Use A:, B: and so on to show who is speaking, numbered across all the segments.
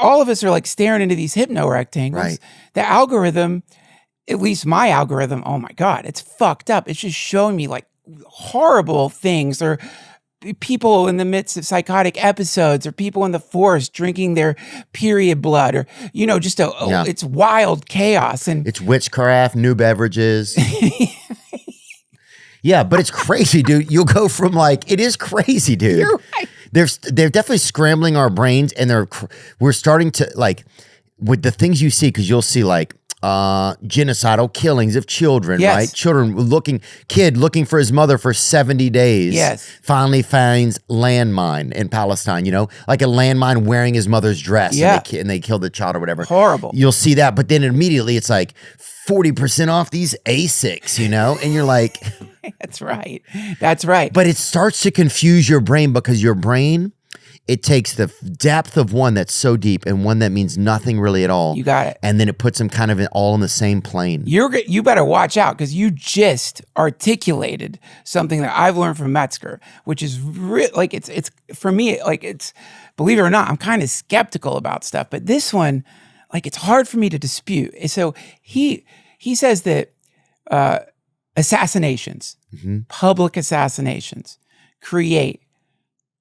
A: all of us are like staring into these hypno rectangles.
B: Right.
A: The algorithm, at least my algorithm, oh my God, it's fucked up. It's just showing me like horrible things, or people in the midst of psychotic episodes, or people in the forest drinking their period blood, or, just it's wild chaos. And
B: it's witchcraft, new beverages. Yeah, but it's crazy, dude. You'll go from it is crazy, dude.
A: You're right.
B: They're definitely scrambling our brains, and we're starting to with the things you see, because you'll see genocidal killings of children, right? Kid looking for his mother for 70 days.
A: Yes.
B: Finally finds landmine in Palestine, like a landmine wearing his mother's dress.
A: Yeah.
B: And they killed the child or whatever.
A: Horrible.
B: You'll see that, but then immediately it's 40% off these ASICs, and you're like...
A: That's right. That's right.
B: But it starts to confuse your brain, because your brain, it takes the depth of one that's so deep and one that means nothing really at all.
A: You got it.
B: And then it puts them kind of all in the same plane.
A: You better watch out, because you just articulated something that I've learned from Metzger, which is it's for me, it's, believe it or not, I'm kind of skeptical about stuff, but this one, it's hard for me to dispute. So he says that assassinations, public assassinations, create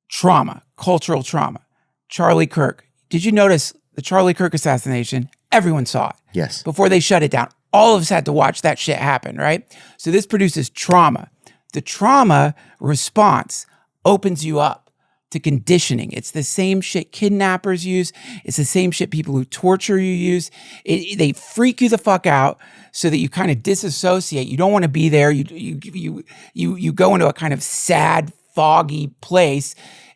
A: trauma, cultural trauma. Charlie Kirk. Did you notice the Charlie Kirk assassination? Everyone saw it.
B: Yes.
A: Before they shut it down. All of us had to watch that shit happen, right? So this produces trauma. The trauma response opens you up to conditioning. It's the same shit kidnappers use. It's the same shit people who torture you use. They freak you the fuck out so that you kind of disassociate. You don't want to be there. You go into a kind of sad, foggy place.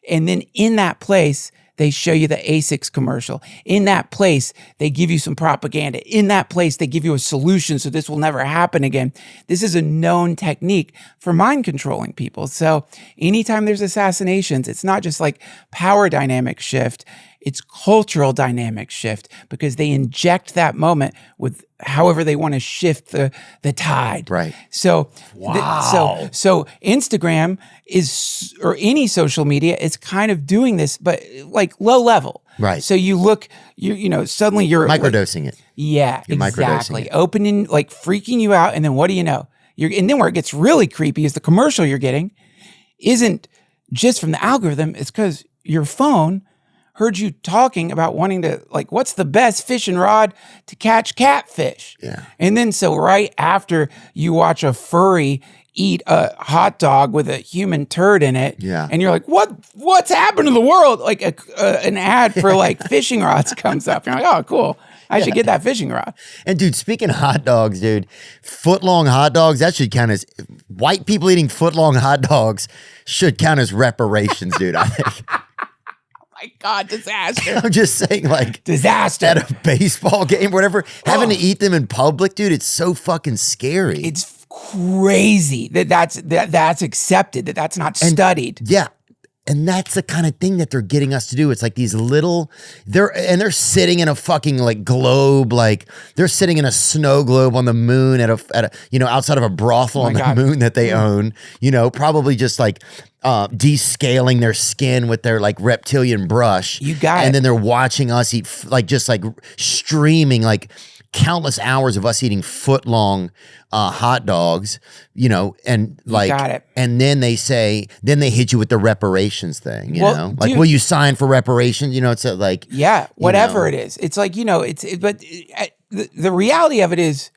A: And then in that place, they show you the ASICS commercial. In that place, they give you some propaganda. In that place, they give you a solution so this will never happen again. This is a known technique for mind controlling people. So anytime there's assassinations, it's not just power dynamic shift, it's cultural dynamic shift, because they inject that moment with however they want to shift the tide.
B: Right.
A: So,
B: wow.
A: So Instagram or any social media is kind of doing this, but low level.
B: Right.
A: So you look, suddenly you're
B: microdosing it.
A: Yeah,
B: you're
A: exactly. Opening, freaking you out. And then what do you know? And then where it gets really creepy is the commercial you're getting isn't just from the algorithm. It's because your phone heard you talking about wanting to, what's the best fishing rod to catch catfish?
B: Yeah.
A: And then so right after you watch a furry eat a hot dog with a human turd in it,
B: yeah,
A: and you're like, what's happened to the world? An ad for fishing rods comes up. And you're like, oh, cool. I should get that fishing rod.
B: And dude, speaking of hot dogs, dude, foot-long hot dogs, that should count as, white people eating foot-long hot dogs should count as reparations, dude, I think.
A: My God, disaster.
B: I'm just saying,
A: disaster
B: at a baseball game or whatever, having to eat them in public, dude, it's so fucking scary.
A: It's crazy that's accepted, that's not studied.
B: Yeah. And that's the kind of thing that they're getting us to do. It's these little, they're sitting in a fucking globe, they're sitting in a snow globe on the moon at a outside of a brothel on the moon that they own, probably just descaling their skin with their reptilian brush.
A: You got it.
B: And then they're watching us eat, streaming countless hours of us eating foot-long hot dogs, and
A: got it.
B: And then they hit you with the reparations thing,
A: dude,
B: will you sign for reparations? It's
A: yeah, whatever it is. It's but the reality of it is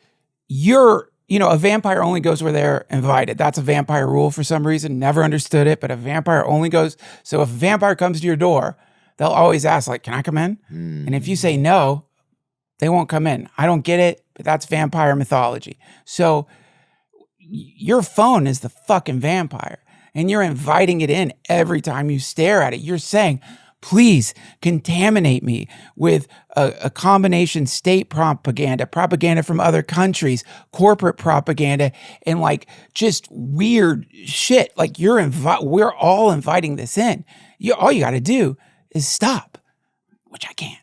A: a vampire only goes where they're invited. That's a vampire rule for some reason. Never understood it, but a vampire only goes. So if a vampire comes to your door, they'll always ask can I come in? And if you say no, they won't come in. I don't get it, but that's vampire mythology. So your phone is the fucking vampire, and you're inviting it in every time you stare at it. You're saying, please contaminate me with a combination state propaganda from other countries, corporate propaganda, and just weird shit. We're all inviting this in. All you got to do is stop, which I can't.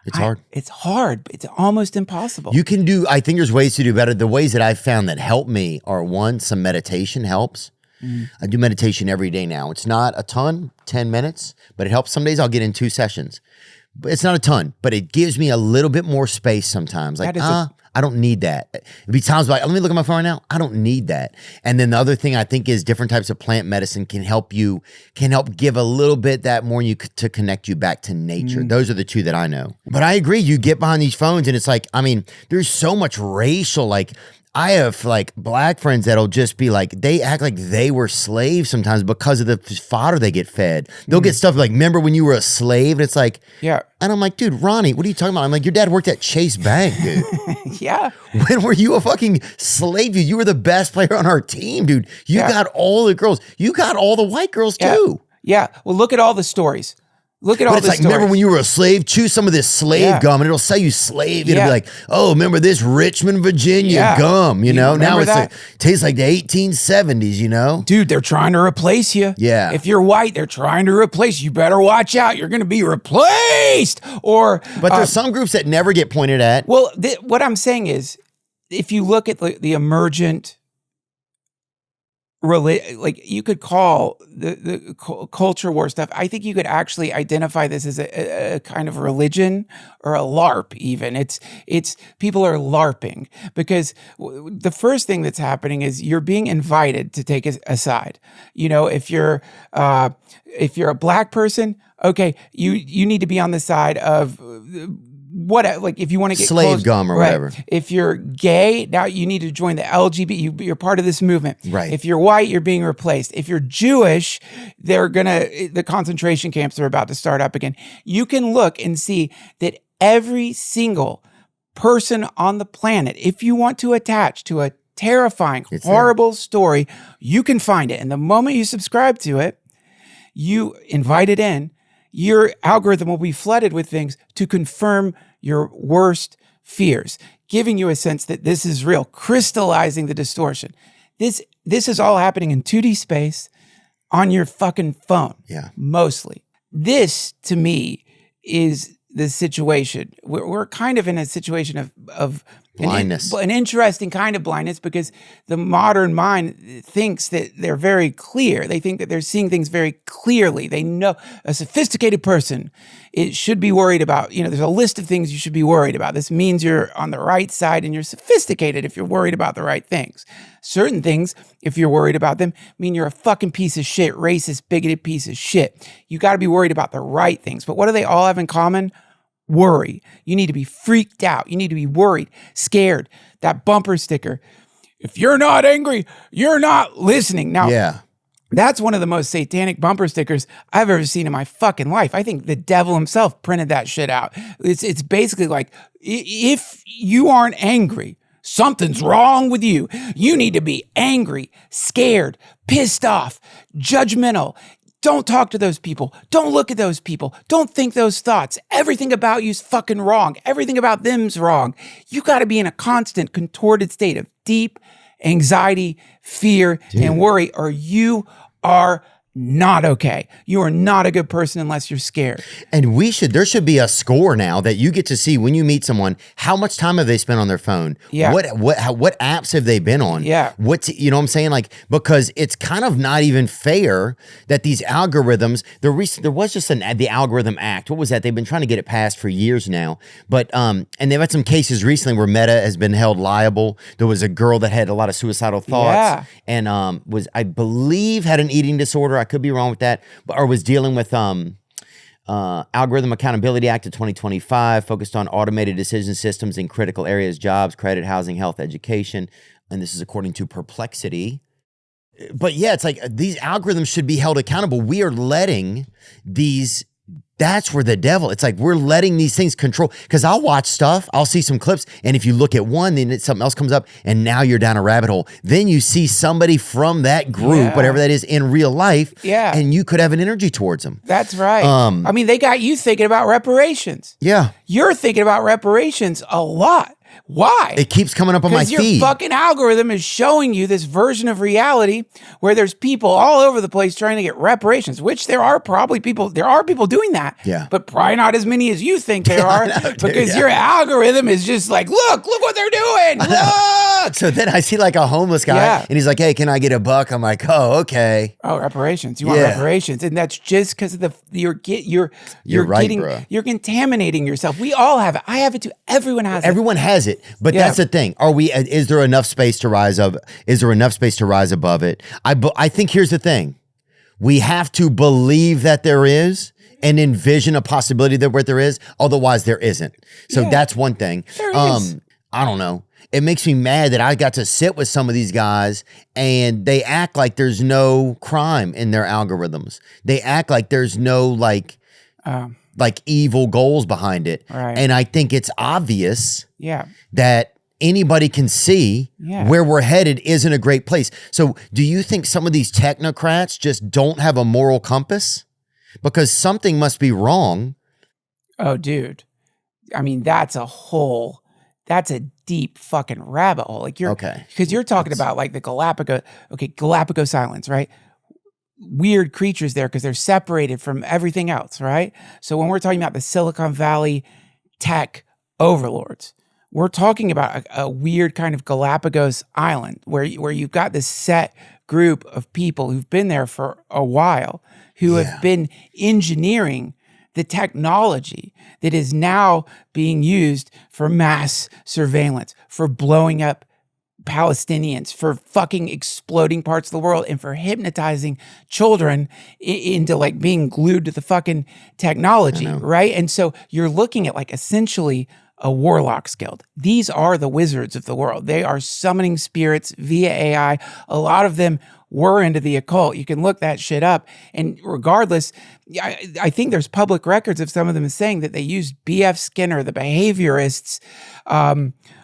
B: It's hard.
A: It's hard. It's almost impossible.
B: You can I think there's ways to do better. The ways that I've found that help me are, one, some meditation helps. I do meditation every day now. It's not a ton, 10 minutes, but it helps. Some days I'll get in 2 sessions. It's not a ton, but it gives me a little bit more space sometimes. Like, I don't need that. It'd be times like, let me look at my phone right now. I don't need that. And then the other thing I think is different types of plant medicine can help give a little bit that more to connect you back to nature. Those are the two that I know. But I agree. You get behind these phones and it's like, I mean, there's so much racial, like, I have like black friends that'll just be like, they act like they were slaves sometimes because of the fodder they get fed. They'll get stuff like, remember when you were a slave? And it's like,
A: yeah.
B: And I'm like, dude, Ronnie, what are you talking about? I'm like, your dad worked at Chase Bank, dude.
A: Yeah.
B: When were you a fucking slave, dude? You were the best player on our team, dude. You got all the girls. You got all the white girls too.
A: Yeah. Well, look at all the stories. Look at all the stories.
B: Remember when you were a slave? Choose some of this slave gum and it'll sell you slave. It'll be like, oh, remember this Richmond, Virginia gum, you know? Now it's like, tastes like the 1870s, you know?
A: Dude, they're trying to replace you.
B: Yeah.
A: If you're white, they're trying to replace you. You better watch out. You're going to be replaced. But
B: there's some groups that never get pointed at.
A: Well, what I'm saying is, if you look at the emergent, like you could call the culture war stuff, I think you could actually identify this as a kind of religion or a LARP even. It's people are LARPing because the first thing that's happening is you're being invited to take a side. You know, if you're a black person, okay, you need to be on the side of what, like if you want to get
B: slave
A: close,
B: gum or whatever.
A: If you're gay, now you need to join the LGBT. You're part of this movement.
B: Right.
A: If you're white, you're being replaced. If you're Jewish, the concentration camps are about to start up again. You can look and see that every single person on the planet, if you want to attach to a terrifying, horrible story, you can find it. And the moment you subscribe to it, you invite it in, your algorithm will be flooded with things to confirm your worst fears, giving you a sense that this is real, crystallizing the distortion. This is all happening in 2D space on your fucking phone.
B: Yeah.
A: Mostly. This, to me, is the situation. We're kind of in a situation of
B: blindness.
A: An interesting kind of blindness because the modern mind thinks that they're very clear. They think that they're seeing things very clearly. They know a sophisticated person should be worried about, there's a list of things you should be worried about. This means you're on the right side and you're sophisticated if you're worried about the right things. Certain things, if you're worried about them, mean you're a fucking piece of shit, racist, bigoted piece of shit. You got to be worried about the right things. But what do they all have in common? Worry. You need to be freaked out. You need to be worried, scared. That bumper sticker. If you're not angry, you're not listening. Now, that's one of the most satanic bumper stickers I've ever seen in my fucking life. I think the devil himself printed that shit out. It's basically like, if you aren't angry, something's wrong with you. You need to be angry, scared, pissed off, judgmental. Don't talk to those people. Don't look at those people. Don't think those thoughts. Everything about you's fucking wrong. Everything about them's wrong. You got to be in a constant contorted state of deep anxiety, fear, and worry, or you are not okay. You are not a good person unless you're scared.
B: And there should be a score now that you get to see when you meet someone, how much time have they spent on their phone?
A: Yeah.
B: What apps have they been on?
A: Yeah.
B: You know what I'm saying? Like, because it's kind of not even fair that these algorithms, there was just the Algorithm Act. What was that? They've been trying to get it passed for years now. But, and they've had some cases recently where Meta has been held liable. There was a girl that had a lot of suicidal thoughts and I believe had an eating disorder. I could be wrong with that, or was dealing with Algorithm Accountability Act of 2025, focused on automated decision systems in critical areas, jobs, credit, housing, health, education. And this is according to Perplexity. But yeah, it's like these algorithms should be held accountable. We are letting that's where the devil, it's like we're letting these things control. Because I'll watch stuff, I'll see some clips, and if you look at one, then something else comes up, and now you're down a rabbit hole. Then you see somebody from that group, whatever that is, in real life, and you could have an energy towards them.
A: That's right. I mean, they got you thinking about reparations.
B: Yeah.
A: You're thinking about reparations a lot. Why?
B: It keeps coming up on my
A: Because your
B: feed.
A: fucking algorithm is showing you this version of reality where there's people all over the place trying to get reparations, which there are people doing that.
B: Yeah.
A: But probably not as many as you think there are,
B: know, dude,
A: because your algorithm is just like, look what they're doing. Look.
B: So then I see like a homeless guy
A: Yeah.
B: and he's like, hey, can I get $1? I'm like, oh, okay.
A: Oh, reparations. You want
B: Yeah.
A: reparations. And that's just because of you're
B: right,
A: getting,
B: bro.
A: you're contaminating yourself. We all have it. I have it too. Everyone has it.
B: Everyone has it, but
A: Yeah.
B: that's the thing. Is there enough space to rise up? Is there enough space to rise above it? I think here's the thing. We have to believe that there is and envision a possibility that where there is. Otherwise there isn't. So
A: Yeah.
B: that's one thing.
A: There is.
B: I don't know. It makes me mad that I got to sit with some of these guys and they act like there's no crime in their algorithms. They act like there's no like evil goals behind it.
A: Right.
B: And I think it's obvious
A: Yeah.
B: that anybody can see where we're headed isn't a great place. So do you think some of these technocrats just don't have a moral compass? Because something must be wrong.
A: Oh, dude. I mean, that's a deep fucking rabbit hole. Like because you're talking about like the Galapagos Islands, right? Weird creatures there because they're separated from everything else, right? So when we're talking about the Silicon Valley tech overlords, we're talking about a weird kind of Galapagos Island where you've got this set group of people who've been there for a while, who have been engineering the technology that is now being used for mass surveillance, for blowing up Palestinians, for fucking exploding parts of the world, and for hypnotizing children into like being glued to the fucking technology, right? And so you're looking at like essentially a warlock's guild. These are the wizards of the world. They are summoning spirits via AI. A lot of them were into the occult. You can look that shit up. And regardless, I think there's public records of some of them saying that they used B.F. Skinner, the behaviorist's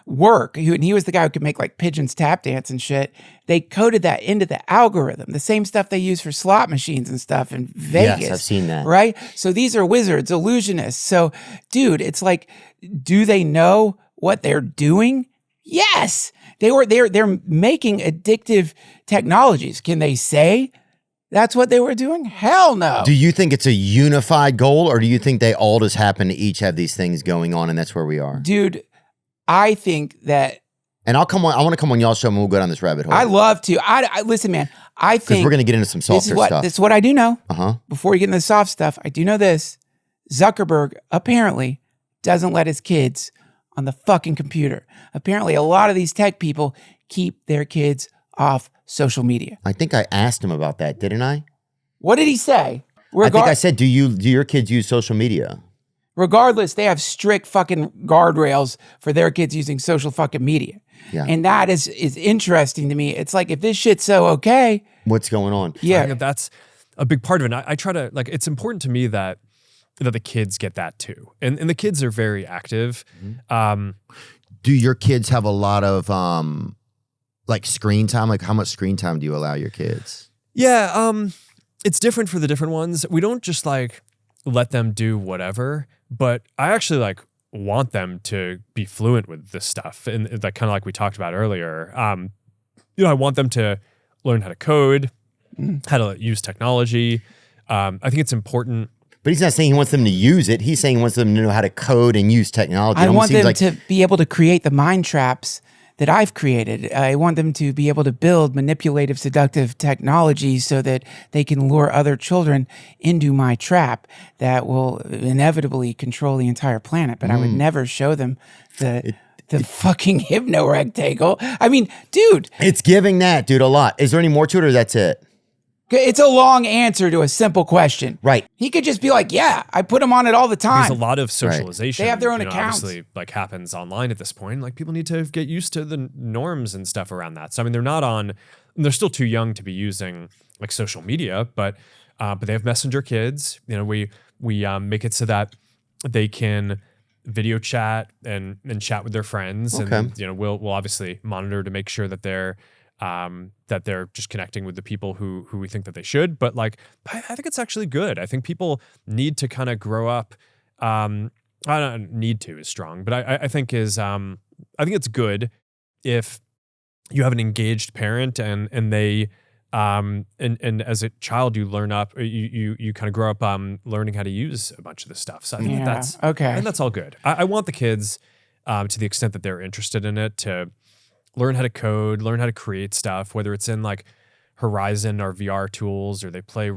A: work. And he was the guy who could make like pigeons tap dance and shit. They coded that into the algorithm, the same stuff they use for slot machines and stuff in Vegas.
B: Yes, I've seen that.
A: Right? So these are wizards, illusionists. So, dude, it's like, do they know what they're doing? Yes. They're making addictive technologies. Can they say that's what they were doing? Hell no.
B: Do you think it's a unified goal, or do you think they all just happen to each have these things going on and that's where we are?
A: Dude, I think that.
B: And I want to come on y'all's show and we'll go down this rabbit hole.
A: I love to. I listen, man. I think
B: because we're going to get into some softer stuff.
A: This is what I do know.
B: Uh-huh.
A: Before we get into the soft stuff, I do know this. Zuckerberg apparently doesn't let his kids on the fucking computer. Apparently, a lot of these tech people keep their kids off social media.
B: I think I asked him about that, didn't I?
A: What did he say?
B: I think I said, do your kids use social media?
A: Regardless, they have strict fucking guardrails for their kids using social fucking media.
B: Yeah.
A: And that is interesting to me. It's like, if this shit's so okay.
B: What's going on?
A: Yeah.
C: I think that's a big part of it. And I try to, like, it's important to me that the kids get that too. And the kids are very active.
B: Do your kids have a lot of like screen time? Like how much screen time do you allow your kids?
C: Yeah, it's different for the different ones. We don't just like let them do whatever, but I actually like want them to be fluent with this stuff. And that kind of like we talked about earlier. I want them to learn how to code, how to use technology. I think it's important.
B: But he's not saying he wants them to use it. He's saying he wants them to know how to code and use technology.
A: I want them to be able to create the mind traps that I've created. I want them to be able to build manipulative, seductive technology so that they can lure other children into my trap that will inevitably control the entire planet. But I would never show them the fucking hypno rectangle. I mean, dude.
B: It's giving that, dude, a lot. Is there any more to it, or that's it?
A: It's a long answer to a simple question.
B: Right.
A: He could just be like, yeah, I put them on it all the time.
C: There's a lot of socialization.
A: They have their own accounts.
C: Obviously, like happens online at this point. Like people need to get used to the norms and stuff around that. So I mean, they're still too young to be using like social media, but they have Messenger kids. You know, we make it so that they can video chat and chat with their friends.
B: Okay.
C: And we'll obviously monitor to make sure that they're just connecting with the people who we think that they should. But like, I think it's actually good. I think people need to kind of grow up. I don't need to is strong, but I think is I think it's good if you have an engaged parent and they and as a child you learn up you kind of grow up learning how to use a bunch of this stuff. So I think that's
A: okay.
C: And that's all good. I want the kids to the extent that they're interested in it to learn how to code, learn how to create stuff, whether it's in like Horizon or VR tools, or they play,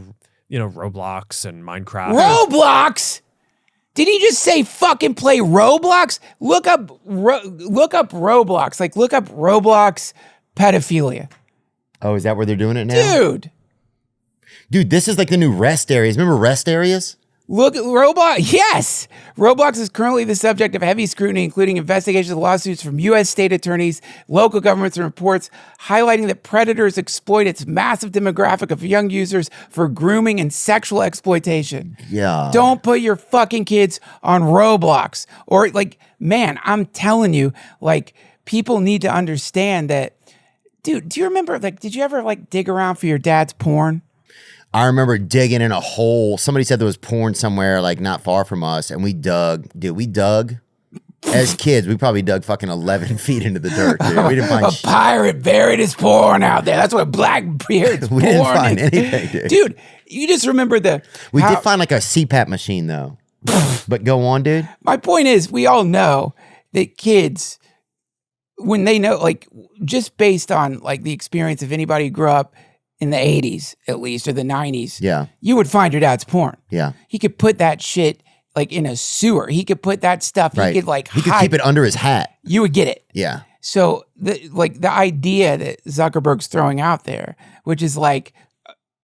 C: Roblox and Minecraft.
A: Roblox? Did he just say fucking play Roblox? Look up Roblox. Like, look up Roblox pedophilia.
B: Oh, is that where they're doing it now?
A: Dude,
B: this is like the new rest areas. Remember rest areas?
A: Look at Roblox. Yes. Roblox is currently the subject of heavy scrutiny, including investigations of lawsuits from U.S. state attorneys, local governments, and reports highlighting that predators exploit its massive demographic of young users for grooming and sexual exploitation.
B: Yeah.
A: Don't put your fucking kids on Roblox. Or like, man, I'm telling you, like, people need to understand that. Dude, do you remember, like, did you ever like dig around for your dad's porn?
B: I remember digging in a hole. Somebody said there was porn somewhere like not far from us, and we dug. Dude, we dug. As kids, we probably dug fucking 11 feet into the dirt, dude. We didn't find
A: a pirate buried his porn out there. That's what Blackbeard's porn
B: We didn't find
A: is.
B: anything, dude.
A: Dude, you just remember
B: We did find like a CPAP machine though. But go on, dude.
A: My point is, we all know that kids, when they know, like, just based on like the experience of anybody who grew up in the 80s at least, or the 90s, you would find your dad's porn.
B: Yeah.
A: He could put that shit like in a sewer. He could put that stuff,
B: Right.
A: he could
B: keep it under his hat.
A: You would get it.
B: Yeah.
A: So the idea that Zuckerberg's throwing out there, which is like,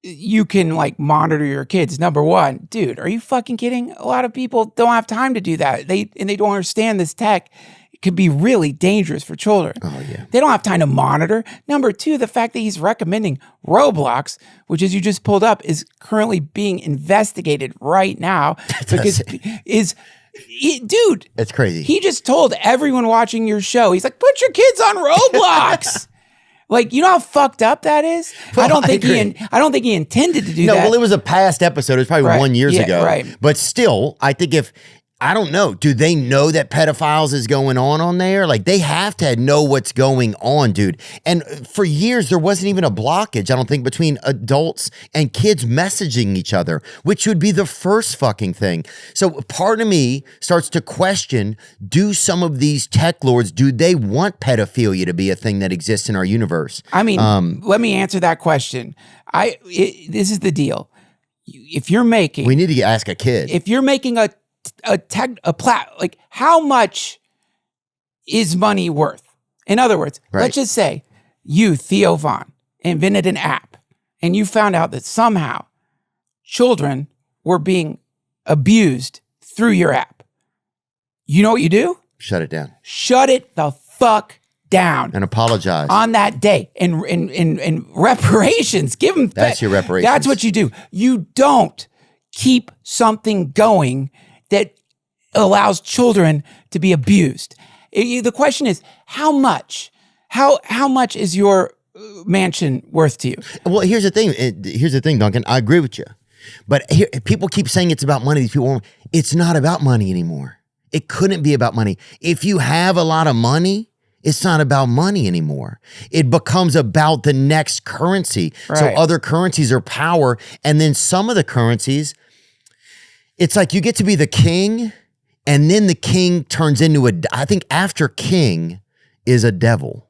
A: you can like monitor your kids. Number one, dude, are you fucking kidding? A lot of people don't have time to do that. They don't understand this tech. It could be really dangerous for children.
B: Oh, yeah.
A: They don't have time to monitor. Number two, the fact that he's recommending Roblox, which, as you just pulled up, is currently being investigated right now because dude,
B: it's crazy.
A: He just told everyone watching your show, he's like, put your kids on Roblox. Like, you know how fucked up that is?
B: Well,
A: I don't think he intended to do that.
B: No, well, it was a past episode. It was probably 1 year ago.
A: Right.
B: But still, I think I don't know. Do they know that pedophiles is going on there? Like, they have to know what's going on, dude. And for years, there wasn't even a blockage, I don't think, between adults and kids messaging each other, which would be the first fucking thing. So part of me starts to question, do some of these tech lords, do they want pedophilia to be a thing that exists in our universe?
A: I mean, let me answer that question. This is the deal. If you're making...
B: We need to ask a kid.
A: If you're making like, how much is money worth? In other words, let's just say you, Theo Von, invented an app and you found out that somehow children were being abused through your app. You know what you do?
B: Shut it down.
A: Shut it the fuck down.
B: And apologize.
A: On that day. And reparations. Give them...
B: That's your reparations.
A: That's what you do. You don't keep something going that allows children to be abused. The question is, how much? How much is your mansion worth to you?
B: Well, here's the thing, Duncan. I agree with you. But people keep saying it's about money. These people, it's not about money anymore. It couldn't be about money. If you have a lot of money, it's not about money anymore. It becomes about the next currency. Right. So other currencies are power. And then some of the currencies, it's like you get to be the king, and then the king turns into I think after king is a devil.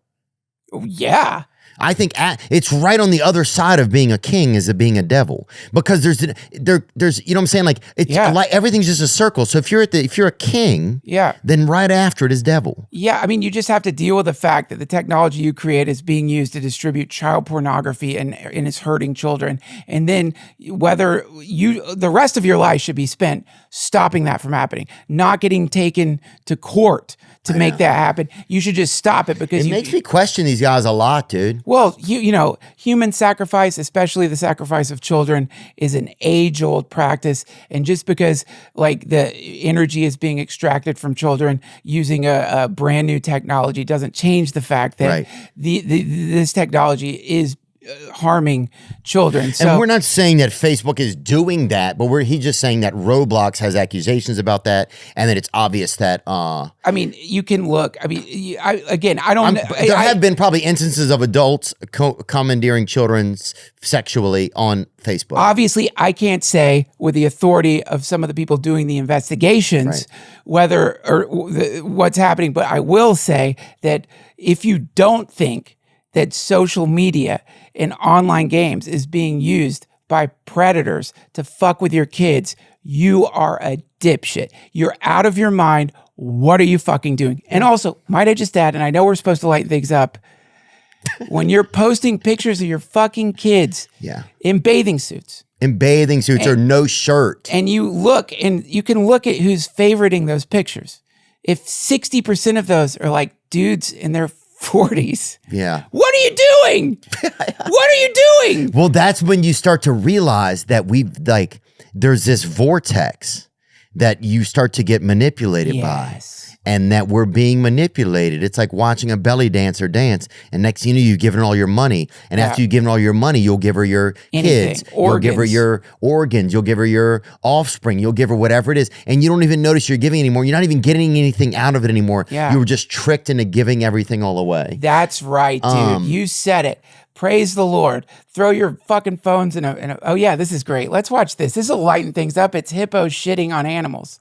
A: Yeah.
B: I think it's right on the other side of being a king is being a devil, because there's you know what I'm saying, like it's like everything's just a circle. So if you're a king, then right after it is devil.
A: Yeah, I mean, you just have to deal with the fact that the technology you create is being used to distribute child pornography and is hurting children, and then whether the rest of your life should be spent stopping that from happening, not getting taken to court to make that happen. You should just stop it, because
B: it makes me question these guys a lot, dude.
A: Well, you know, human sacrifice, especially the sacrifice of children, is an age-old practice. And just because like the energy is being extracted from children using a brand new technology doesn't change the fact that this technology is harming children. So,
B: And we're not saying that Facebook is doing that, but he's just saying that Roblox has accusations about that, and that it's obvious that.
A: I mean, you can look. I mean, I don't know.
B: There have been probably instances of adults commandeering children sexually on Facebook.
A: Obviously, I can't say with the authority of some of the people doing the investigations whether or what's happening, but I will say that if you don't think that social media and online games is being used by predators to fuck with your kids, you are a dipshit. You're out of your mind. What are you fucking doing? And also, might I just add, and I know we're supposed to lighten things up, when you're posting pictures of your fucking kids in bathing suits.
B: Or no shirt.
A: And you look, and you can look at who's favoriting those pictures. If 60% of those are like dudes in their 40s.
B: Yeah.
A: What are you doing? What are you doing?
B: Well, that's when you start to realize that there's this vortex that you start to get manipulated by. And that we're being manipulated. It's like watching a belly dancer dance. And next thing you know, you've given all your money. And after you've given all your money, you'll give her your kids. You'll give her your organs. You'll give her your offspring. You'll give her whatever it is. And you don't even notice you're giving anymore. You're not even getting anything out of it anymore.
A: Yeah.
B: You were just tricked into giving everything all away.
A: That's right, dude. You said it. Praise the Lord. Throw your fucking phones in a, oh yeah, this is great. Let's watch this. This will lighten things up. It's hippos shitting on animals.